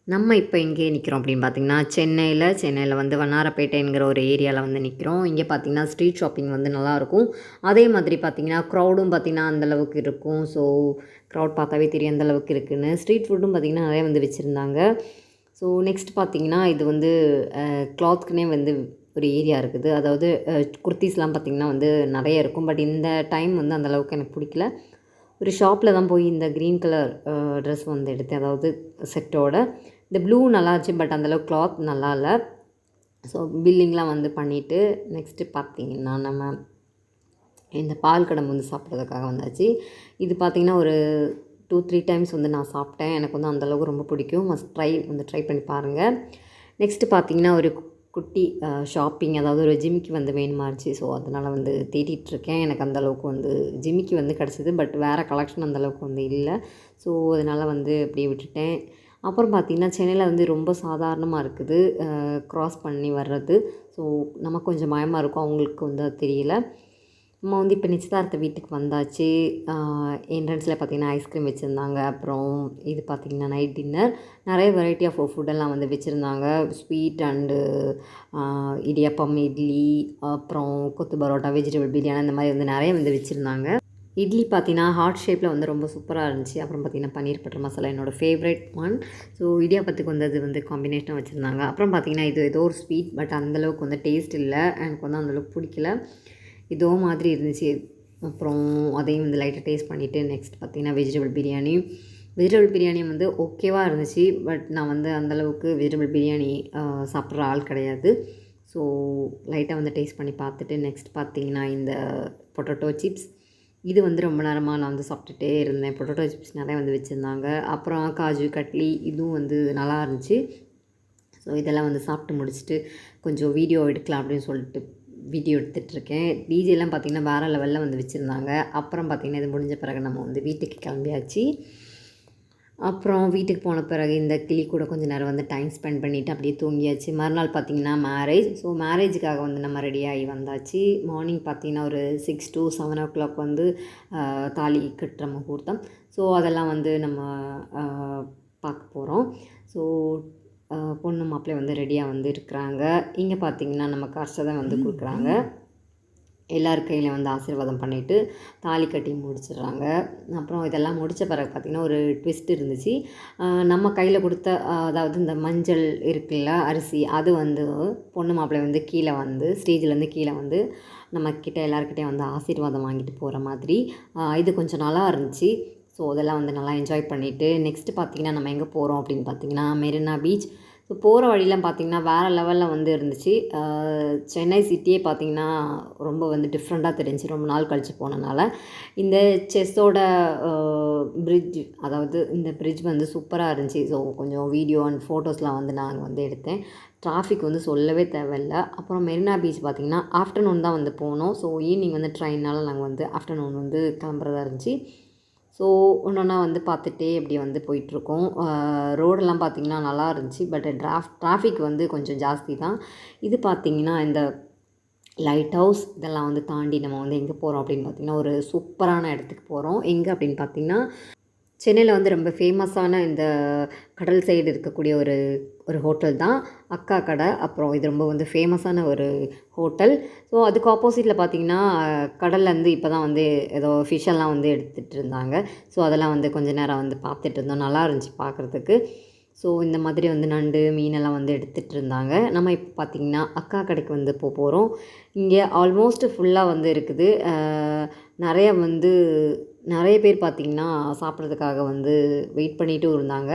நம்ம இப்போ எங்கே நிற்கிறோம் அப்படின்னு பார்த்தீங்கன்னா, சென்னையில வந்து வண்ணாரப்பேட்டைங்கிற ஒரு ஏரியாவில் வந்து நிற்கிறோம். இங்கே பார்த்தீங்கன்னா, ஸ்ட்ரீட் ஷாப்பிங் வந்து நல்லாயிருக்கும். அதே மாதிரி பார்த்தீங்கன்னா, க்ரௌடும் பார்த்தீங்கன்னா, அந்த அளவுக்கு இருக்கும். ஸோ, க்ரௌட் பார்த்தாவே தெரியும் எந்த அளவுக்கு இருக்குன்னு. ஸ்ட்ரீட் ஃபுட்டும் பார்த்தீங்கன்னா, நிறைய வந்து வச்சுருந்தாங்க. ஸோ, நெக்ஸ்ட் பார்த்தீங்கன்னா, இது வந்து கிளாத்துக்குன்னே வந்து ஒரு ஏரியா இருக்குது. அதாவது குர்தீஸ்லாம் பார்த்தீங்கன்னா வந்து நிறைய இருக்கும். பட் இந்த டைம் வந்து அந்த அளவுக்கு எனக்கு பிடிக்கல. ஒரு ஷாப்பில் தான் போய் இந்த க்ரீன் கலர் ட்ரெஸ் வந்து எடுத்தேன். அதாவது செட்டோட. இந்த ப்ளூ நல்லா இருந்துச்சு. பட் அந்தளவுக்கு கிளாத் நல்லா இல்ல. ஸோ பில்லிங்லாம் வந்து பண்ணிவிட்டு நெக்ஸ்ட்டு பார்த்தீங்கன்னா, நம்ம இந்த பால் கடை வந்து சாப்பிட்றதுக்காக வந்தாச்சு. இது பார்த்திங்கன்னா ஒரு 2, 3 டைம்ஸ் வந்து நான் சாப்பிட்டேன். எனக்கு வந்து அந்தளவுக்கு ரொம்ப பிடிக்கும். மஸ்ட் ட்ரை பண்ணி பாருங்கள். நெக்ஸ்ட்டு பார்த்திங்கன்னா ஒரு குட்டி ஷாப்பிங், அதாவது ஒரு ஜிமிக்கி வந்து வேணுமா இருந்துச்சு. ஸோ அதனால் வந்து தேடிட்டுருக்கேன். எனக்கு அந்தளவுக்கு வந்து ஜிமிக்கி வந்து கிடச்சிது. பட் வேறு கலெக்ஷன் அந்தளவுக்கு வந்து இல்லை. ஸோ அதனால் வந்து அப்படியே விட்டுட்டேன். அப்புறம் பார்த்திங்கன்னா, சென்னையில் வந்து ரொம்ப சாதாரணமாக இருக்குது க்ராஸ் பண்ணி வர்றது. ஸோ நமக்கு கொஞ்சம் பயமாக இருக்கும். அவங்களுக்கு வந்து அது தெரியல. நம்ம வந்து இப்போ நிச்சயதார்த்த வீட்டுக்கு வந்தாச்சு. என்ட்ரன்ஸில் பார்த்திங்கன்னா ஐஸ்கிரீம் வச்சுருந்தாங்க. அப்புறம் இது பார்த்திங்கன்னா நைட் டின்னர். நிறைய வெரைட்டி ஆஃப் ஃபுட்டெல்லாம் வந்து வச்சுருந்தாங்க. ஸ்வீட் அண்டு இடியாப்பம், இட்லி, அப்புறம் கொத்து பரோட்டா, வெஜிடபிள் பிரியாணி, இந்த மாதிரி வந்து நிறைய வந்து வச்சுருந்தாங்க. இட்லி பார்த்தீங்கன்னா ஹார்ட் ஷேப்பில் வந்து ரொம்ப சூப்பராக இருந்துச்சு. அப்புறம் பார்த்திங்கன்னா பன்னீர் பட்டர் மசாலா என்னோடய ஃபேவரட் ஒன். ஸோ இடியாப்பத்துக்கு வந்து அது வந்து காம்பினேஷனாக வச்சுருந்தாங்க. அப்புறம் பார்த்திங்கன்னா இது ஏதோ ஒரு ஸ்வீட், பட் அந்தளவுக்கு வந்து டேஸ்ட் இல்லை. எனக்கு வந்து அந்தளவுக்கு பிடிக்கல. ஏதோ மாதிரி இருந்துச்சு. அப்புறம் அதையும் வந்து லைட்டாக டேஸ்ட் பண்ணிவிட்டு நெக்ஸ்ட் பார்த்திங்கன்னா வெஜிடபிள் பிரியாணி வந்து ஓகேவாக இருந்துச்சு. பட் நான் வந்து அந்தளவுக்கு வெஜிடபிள் பிரியாணி சாப்பிட்ற ஆள் கிடையாது. ஸோ லைட்டாக வந்து டேஸ்ட் பண்ணி பார்த்துட்டு நெக்ஸ்ட் பார்த்திங்கன்னா இந்த பொட்டேட்டோ சிப்ஸ். இது வந்து ரொம்ப நேரமாக நான் வந்து சாப்பிட்டுட்டே இருந்தேன். பொட்டேட்டோ சிப்ஸ் நிறைய வந்து வச்சுருந்தாங்க. அப்புறம் காஜு கட்லி, இதுவும் வந்து நல்லா இருந்துச்சு. ஸோ இதெல்லாம் வந்து சாப்பிட்டு முடிச்சுட்டு கொஞ்சம் வீடியோ எடுக்கலாம் அப்படின்னு சொல்லிட்டு வீடியோ எடுத்துகிட்ருக்கேன். டிஜேலாம் பார்த்திங்கன்னா வேறு லெவலில் வந்து வச்சுருந்தாங்க. அப்புறம் பார்த்திங்கன்னா இது முடிஞ்ச பிறகு நம்ம வந்து வீட்டுக்கு கிளம்பியாச்சு. அப்புறம் வீட்டுக்கு போன பிறகு இந்த கிளி கூட கொஞ்சம் நேரம் வந்து டைம் ஸ்பெண்ட் பண்ணிவிட்டு அப்படியே தூங்கியாச்சு. மறுநாள் பார்த்திங்கன்னா மேரேஜ். ஸோ மேரேஜுக்காக வந்து நம்ம ரெடியாகி வந்தாச்சு. மார்னிங் பார்த்திங்கன்னா ஒரு 6 to 7 o'clock வந்து தாலி கட்டுற முகூர்த்தம். ஸோ அதெல்லாம் வந்து நம்ம பார்க்க போகிறோம். ஸோ பொண்ணு மாப்பிள்ளை வந்து ரெடியாக வந்து இருக்கிறாங்க. இங்கே பார்த்திங்கன்னா நமக்கு அர்ச்சதை வந்து கொடுக்குறாங்க. எல்லார் கையிலையும் வந்து ஆசீர்வாதம் பண்ணிவிட்டு தாலி கட்டி முடிச்சிடுறாங்க. அப்புறம் இதெல்லாம் முடித்த பிறகு பார்த்திங்கன்னா ஒரு ட்விஸ்ட் இருந்துச்சு. நம்ம கையில் கொடுத்த அதாவது இந்த மஞ்சள் இருக்குல்ல, அரிசி, அது வந்து பொண்ணு மாப்பிள்ளை வந்து கீழே வந்து ஸ்டேஜ்லேருந்து கீழே வந்து நம்மக்கிட்ட எல்லாருக்கிட்டையும் வந்து ஆசீர்வாதம் வாங்கிட்டு போகிற மாதிரி இது கொஞ்சம் நல்லா இருந்துச்சு. ஸோ அதெல்லாம் வந்து நல்லா என்ஜாய் பண்ணிவிட்டு நெக்ஸ்ட்டு பார்த்திங்கன்னா நம்ம எங்கே போகிறோம் அப்படின்னு பார்த்திங்கன்னா மெரினா பீச். ஸோ போகிற வழியெலாம் பார்த்திங்கன்னா வேறு லெவலில் வந்து இருந்துச்சு. சென்னை சிட்டியே பார்த்திங்கன்னா ரொம்ப வந்து டிஃப்ரெண்ட்டாக தெரிஞ்சுச்சு ரொம்ப நாள் கழித்து போனனால. இந்த செஸ்ஸோட பிரிட்ஜ், அதாவது இந்த பிரிட்ஜ் வந்து சூப்பராக இருந்துச்சு. ஸோ கொஞ்சம் வீடியோ அண்ட் ஃபோட்டோஸ்லாம் வந்து நாங்கள் வந்து எடுத்தேன். டிராஃபிக் வந்து சொல்லவே தேவையில்ல. அப்புறம் மெரினா பீச் பார்த்திங்கன்னா ஆஃப்டர்நூன் தான் வந்து போனோம். ஸோ ஈவினிங் வந்து ட்ரெயினால் நாங்கள் வந்து ஆஃப்டர்நூன் வந்து கிளம்புறதா இருந்துச்சு. ஸோ ஒன்றா வந்து பார்த்துட்டே இப்படி வந்து போயிட்டுருக்கோம். ரோடெல்லாம் பார்த்திங்கன்னா நல்லா இருந்துச்சு. பட் டிராஃபிக் வந்து கொஞ்சம் ஜாஸ்தி தான். இது பார்த்திங்கன்னா இந்த லைட் ஹவுஸ் இதெல்லாம் வந்து தாண்டி நம்ம வந்து எங்கே போகிறோம் அப்படின்னு பார்த்திங்கன்னா ஒரு சூப்பரான இடத்துக்கு போகிறோம். எங்கே அப்படின்னு பார்த்திங்கன்னா சென்னையில் வந்து ரொம்ப ஃபேமஸான இந்த கடல் சைடு இருக்கக்கூடிய ஒரு ஹோட்டல் தான் அக்கா கடை. அப்புறம் இது ரொம்ப வந்து ஃபேமஸான ஒரு ஹோட்டல். ஸோ அதுக்கு ஆப்போசிட்டில் பார்த்திங்கன்னா கடல்லேருந்து இப்போ தான் வந்து ஏதோ ஃபிஷ்ஷெல்லாம் வந்து எடுத்துகிட்டு இருந்தாங்க. ஸோ அதெல்லாம் வந்து கொஞ்சம் நேரம் வந்து பார்த்துட்டு இருந்தோம். நல்லா இருந்துச்சு பார்க்குறதுக்கு. ஸோ இந்த மாதிரி வந்து நண்டு, மீனெல்லாம் வந்து எடுத்துகிட்டு இருந்தாங்க. நம்ம இப்போ பார்த்திங்கன்னா அக்கா கடைக்கு வந்து போகிறோம். இங்கே ஆல்மோஸ்ட் ஃபுல்லாக வந்து இருக்குது. நிறைய பேர் பார்த்திங்கன்னா சாப்பிட்றதுக்காக வந்து வெயிட் பண்ணிகிட்டும் இருந்தாங்க.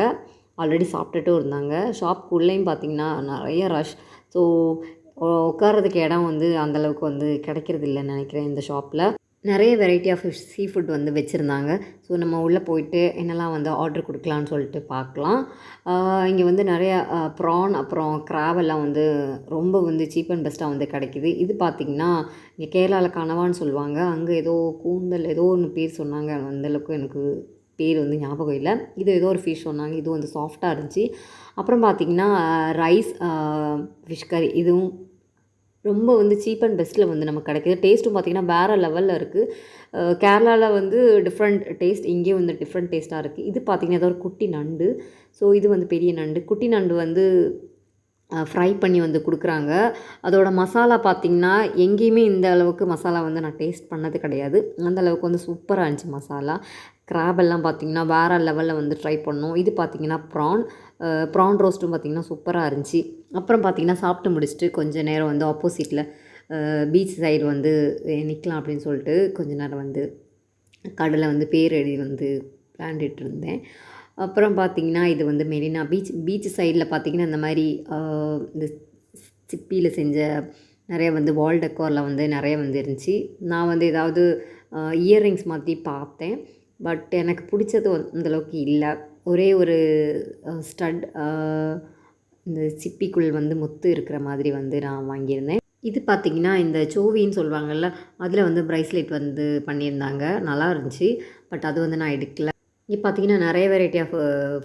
ஆல்ரெடி சாப்பிட்டுட்டும் இருந்தாங்க. ஷாப்புக்குள்ளேயும் பார்த்திங்கன்னா நிறைய ரஷ். ஸோ உட்கார்றதுக்கு இடம் வந்து அந்தளவுக்கு வந்து கிடைக்கிறது இல்லைன்னு நினைக்கிறேன் இந்த ஷாப்பில். நிறைய வெரைட்டி ஆஃப் சீ ஃபுட் வந்து வச்சுருந்தாங்க. ஸோ நம்ம உள்ளே போயிட்டு என்னெல்லாம் வந்து ஆர்டர் கொடுக்கலான்னு சொல்லிட்டு பார்க்கலாம். இங்கே வந்து நிறைய ப்ரான் அப்புறம் கிராப் எல்லாம் வந்து ரொம்ப வந்து சீப் அண்ட் பெஸ்ட்டாக வந்து கிடைக்கிது. இது பார்த்திங்கன்னா இங்கே கேரளாவில் கனவான்னு சொல்லுவாங்க. அங்கே ஏதோ கூந்தல் ஏதோ ஒன்று பேர் சொன்னாங்க. அந்தளவுக்கு எனக்கு பேர் வந்து ஞாபகம் இல்லை. இது ஏதோ ஒரு ஃபிஷ் சொன்னாங்க. இதுவும் வந்து சாஃப்டாக இருந்துச்சு. அப்புறம் பார்த்திங்கன்னா ரைஸ், ஃபிஷ் கறி, இதுவும் ரொம்ப வந்து சீப் அண்ட் பெஸ்ட்டில் வந்து நமக்கு கிடைக்கிது. டேஸ்ட்டும் பார்த்திங்கன்னா வேறு லெவலில் இருக்குது. கேரளாவில் வந்து டிஃப்ரெண்ட் டேஸ்ட், இங்கேயும் வந்து டிஃப்ரெண்ட் டேஸ்ட்டாக இருக்குது. இது பார்த்திங்கன்னா ஏதோ ஒரு குட்டி நண்டு. ஸோ இது வந்து பெரிய நண்டு. குட்டி நண்டு வந்து ஃப்ரை பண்ணி வந்து கொடுக்குறாங்க. அதோட மசாலா பார்த்திங்கன்னா எங்கேயுமே இந்த அளவுக்கு மசாலா வந்து நான் டேஸ்ட் பண்ணது கிடையாது. அந்த அளவுக்கு வந்து சூப்பராக இருந்துச்சு மசாலா. கிராபெல்லாம் பார்த்திங்கன்னா வேறு லெவலில் வந்து ட்ரை பண்ணோம். இது பார்த்திங்கன்னா ப்ரான் ரோஸ்ட்டும் பார்த்திங்கன்னா சூப்பராக இருந்துச்சு. அப்புறம் பார்த்திங்கன்னா சாப்பிட்டு முடிச்சுட்டு கொஞ்சம் நேரம் வந்து ஆப்போசிட்டில் பீச் சைடு வந்து நிற்கலாம் அப்படின்னு சொல்லிட்டு கொஞ்ச நேரம் வந்து கடலை வந்து பேர் எழுதி வந்து விளையாண்டுட்டு இருந்தேன். அப்புறம் பார்த்திங்கன்னா இது வந்து மெரினா பீச் சைடில் பார்த்திங்கன்னா இந்த மாதிரி இந்த சிப்பியில் செஞ்ச நிறைய வந்து வால் டெக்காரில் வந்து நிறைய வந்து இருந்துச்சு. நான் வந்து ஏதாவது இயர்ரிங்ஸ் மாதிரி பார்த்தேன். பட் எனக்கு பிடிச்சது அந்தளவுக்கு இல்லை. ஒரே ஒரு ஸ்டட் இந்த சிப்பிக்குள் வந்து முத்து இருக்கிற மாதிரி வந்து நான் வாங்கியிருந்தேன். இது பார்த்திங்கன்னா இந்த சோவின்னு சொல்லுவாங்கள்ல, அதில் வந்து ப்ரைஸ்லெட் வந்து பண்ணியிருந்தாங்க. நல்லா இருந்துச்சு. பட் அது வந்து நான் எடுக்கல. இங்கே பார்த்திங்கன்னா நிறைய வெரைட்டி ஆஃப்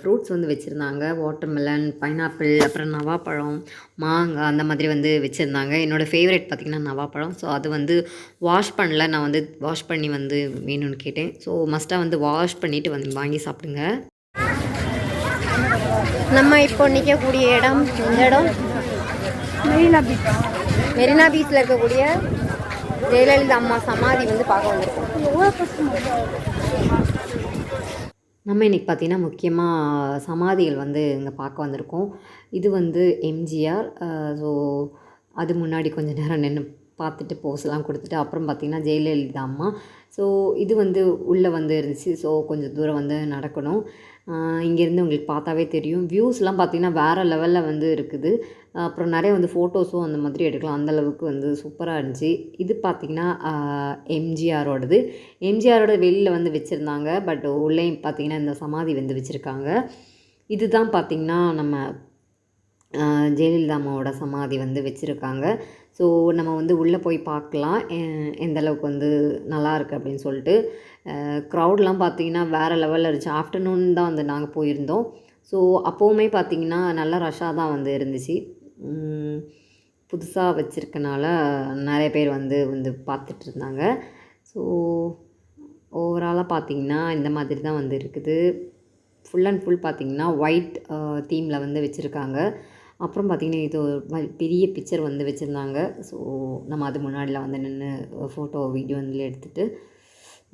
ஃப்ரூட்ஸ் வந்து வச்சுருந்தாங்க. வாட்டர்மெலன், பைனாப்பிள், அப்புறம் நவாப்பழம், மாங்காய் அந்த மாதிரி வந்து வச்சுருந்தாங்க. என்னோடய ஃபேவரட் பார்த்திங்கன்னா நவாப்பழம். ஸோ அது வந்து வாஷ் பண்ணல. நான் வந்து வாஷ் பண்ணி வந்து வேணும்னு கேட்டேன். ஸோ மஸ்ட்டாக வந்து வாஷ் பண்ணிவிட்டு வந்து வாங்கி சாப்பிடுங்க. நம்ம இப்போ நிற்கக்கூடிய இடம் இந்த இடம் மெரினா பீச்சில் இருக்கக்கூடிய ஜெயலலிதா அம்மா சமாதி வந்து பார்க்க வந்திருக்கோம். நம்ம இன்றைக்கி பார்த்திங்கன்னா முக்கியமாக சமாதிகள் வந்து இங்கே பார்க்க வந்திருக்கோம். இது வந்து எம்ஜிஆர். ஸோ அது முன்னாடி கொஞ்சம் நேரம் நின்று பார்த்துட்டு போஸ்லாம் கொடுத்துட்டு அப்புறம் பார்த்திங்கன்னா ஜெயலலிதா அம்மா. ஸோ இது வந்து உள்ளே வந்து இருந்துச்சு. ஸோ கொஞ்சம் தூரம் வந்து நடக்கணும். இங்கேருந்து உங்களுக்கு பார்த்தாவே தெரியும். வியூஸ்லாம் பார்த்திங்கன்னா வேறு லெவலில் வந்து இருக்குது. அப்புறம் நிறைய வந்து ஃபோட்டோஸும் அந்த மாதிரி எடுக்கலாம். அந்தளவுக்கு வந்து சூப்பராக இருந்துச்சு. இது பார்த்திங்கன்னா எம்ஜிஆரோடது. எம்ஜிஆரோட வெளியில் வந்து வச்சுருந்தாங்க. பட் உள்ளேயும் பார்த்திங்கன்னா இந்த சமாதி வந்து வச்சுருக்காங்க. இதுதான் பார்த்திங்கன்னா நம்ம ஜெயலலிதா அம்மாவோட சமாதி வந்து வச்சுருக்காங்க. ஸோ நம்ம வந்து உள்ளே போய் பார்க்கலாம் எந்த அளவுக்கு வந்து நல்லாயிருக்கு அப்படின்னு சொல்லிட்டு. க்ரௌட்லாம் பார்த்திங்கன்னா வேறு லெவலில் இருந்துச்சு. ஆஃப்டர்நூன் தான் வந்து நாங்கள் போயிருந்தோம். ஸோ அப்போவுமே பார்த்திங்கன்னா நல்லா ரஷ்ஷாக தான் வந்து இருந்துச்சு. புதுசாக வச்சுருக்கனால நிறைய பேர் வந்து பார்த்துட்டு இருந்தாங்க. ஸோ ஓவராலாக பார்த்திங்கன்னா இந்த மாதிரி தான் வந்து இருக்குது. ஃபுல் அண்ட் ஃபுல் பார்த்திங்கன்னா ஒயிட் தீமில் வந்து வச்சுருக்காங்க. அப்புறம் பார்த்திங்கன்னா இது ஒரு பெரிய பிக்சர் வந்து வச்சுருந்தாங்க. ஸோ நம்ம அது முன்னாடியில் வந்து நின்று ஃபோட்டோ வீடியோ வந்து எடுத்துகிட்டு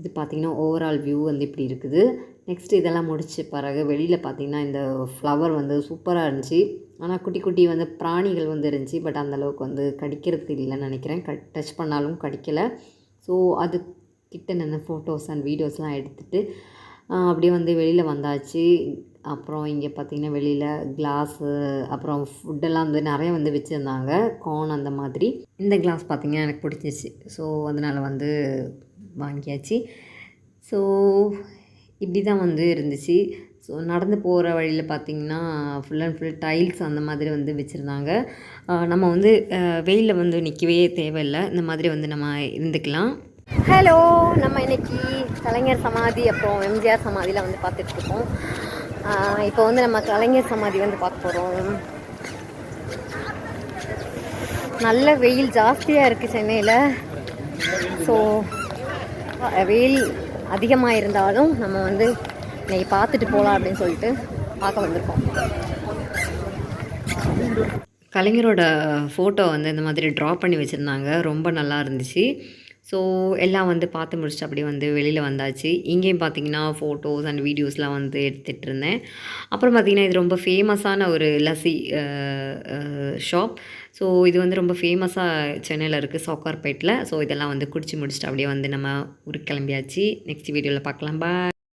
இது பார்த்திங்கன்னா ஓவரால் வியூ வந்து இப்படி இருக்குது. நெக்ஸ்ட்டு இதெல்லாம் முடித்த பிறகு வெளியில் பார்த்திங்கன்னா இந்த ஃப்ளவர் வந்து சூப்பராக இருந்துச்சு. ஆனால் குட்டி குட்டி வந்து பிராணிகள் வந்து இருந்துச்சு. பட் அந்தளவுக்கு வந்து கடிக்கிறது இல்லைன்னு நினைக்கிறேன். டச் பண்ணாலும் கடிக்கலை. ஸோ அது கிட்ட நின்று ஃபோட்டோஸ் அண்ட் வீடியோஸ்லாம் எடுத்துகிட்டு அப்படியே வந்து வெளியில் வந்தாச்சு. அப்புறம் இங்கே பார்த்திங்கன்னா வெளியில் கிளாஸு அப்புறம் ஃபுட்டெல்லாம் வந்து நிறைய வந்து வச்சுருந்தாங்க. கார்ன் அந்த மாதிரி. இந்த கிளாஸ் பார்த்திங்கன்னா எனக்கு பிடிச்சிச்சு. ஸோ அதனால் வந்து வாங்கியாச்சு. ஸோ இப்படி தான் வந்து இருந்துச்சு. ஸோ நடந்து போகிற வழியில் பார்த்திங்கன்னா ஃபுல் அண்ட் ஃபுல் டைல்ஸ் அந்த மாதிரி வந்து வச்சுருந்தாங்க. நம்ம வந்து வெயிலில் வந்து நிற்கவே தேவையில்லை. இந்த மாதிரி வந்து நம்ம இருந்துக்கலாம். ஹலோ, நம்ம இன்றைக்கி கலைஞர் சமாதி அப்புறம் எம்ஜிஆர் சமாதியில் வந்து பார்த்துட்ருக்கோம். இப்போ வந்து நம்ம கலைஞர் சமாதி வந்து பார்க்க போகிறோம். நல்ல வெயில் ஜாஸ்தியாக இருக்குது சென்னையில். ஸோ வெயில் அதிகமாக இருந்தாலும் நம்ம வந்து இன்றைக்கி பார்த்துட்டு போகலாம் அப்படின்னு சொல்லிட்டு பார்க்க வந்திருக்கோம். கலைஞரோட ஃபோட்டோ வந்து இந்த மாதிரி ட்ரா பண்ணி வச்சுருந்தாங்க. ரொம்ப நல்லா இருந்துச்சு. ஸோ எல்லாம் வந்து பார்த்து முடிச்சுட்டு அப்படியே வந்து வெளியில் வந்தாச்சு. இங்கேயும் பார்த்திங்கன்னா ஃபோட்டோஸ் அண்ட் வீடியோஸ்லாம் வந்து எடுத்துகிட்டு இருந்தேன். அப்புறம் பார்த்திங்கன்னா இது ரொம்ப ஃபேமஸான ஒரு லஸ்ஸி ஷாப். ஸோ இது வந்து ரொம்ப ஃபேமஸாக சென்னையில் இருக்குது, சவுகார்பேட்டில். ஸோ இதெல்லாம் வந்து குடிச்சு முடிச்சுட்டு அப்படியே வந்து நம்ம ஊருக்கு கிளம்பியாச்சு. நெக்ஸ்ட் வீடியோவில் பார்க்கலாம். பாய்.